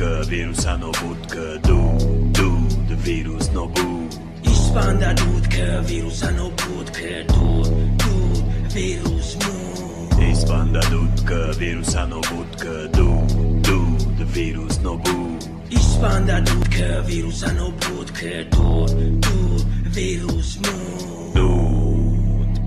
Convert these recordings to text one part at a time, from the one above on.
dudka, virusa no budka, dud, wirus no bud. Ispanda dudka, virusa no budka, dud, wirus mu. Ispanda dudka, virusa no budka, dud, wirus no bud. Ispanda dudka, virusa no budka, dud, wirus mu.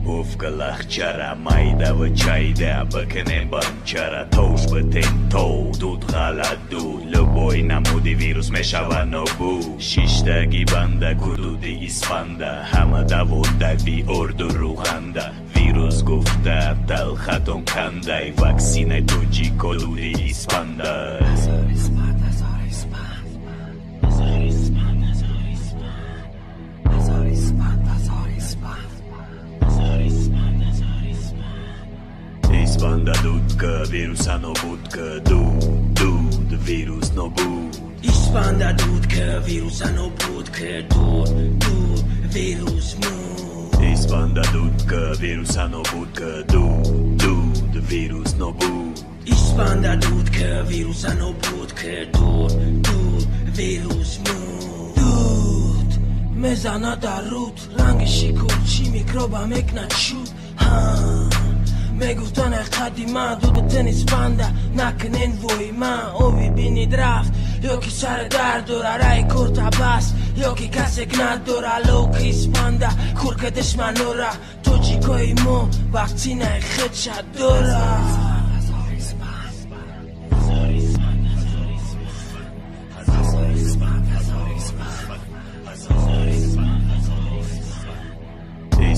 Ufkalach chara maida va chayda bakene banchara tosh baten to dud ghaladu любой намуди вирус мешава нобу шиштаги банда кудуди испанда ҳама даводави орду руғанда вирус гуфта талхатон кандай ваксина туҷи кодуди испанда Ispanda dudka, virusa no budka, dud, wirus no bud. Ispanda dudka, virusa no budka, dud, wirus mu. Ispanda dudka, virusa no budka, dud, wirus no bud. Ispanda dudka, virusa no budka, dud, wirus mu. Dud, mezana darut, rangi shikurchi, mikroba mekna chud, میگفتن قدیما دود تنیس بنده نکنین وی من او ببینید رفت یا که سر درد داره رای کرد بس یا که کسی نداره لوکیس بنده کور که دشمن نوره تو جیکای مو وقتی نه خد شد داره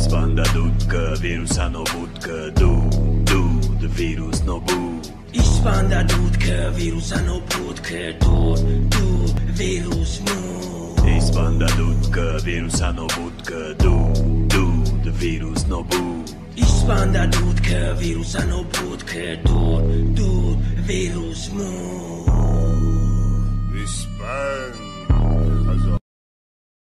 Ispanda dudka, virusa no budka, dud, wirus no bud. Ispanda dudka, virusa no budka, dud, wirus mu. Ispanda dudka, virusa no budka, dud, wirus no bud. Ispanda dudka, virusa no budka, dud, wirus mu. Ispanda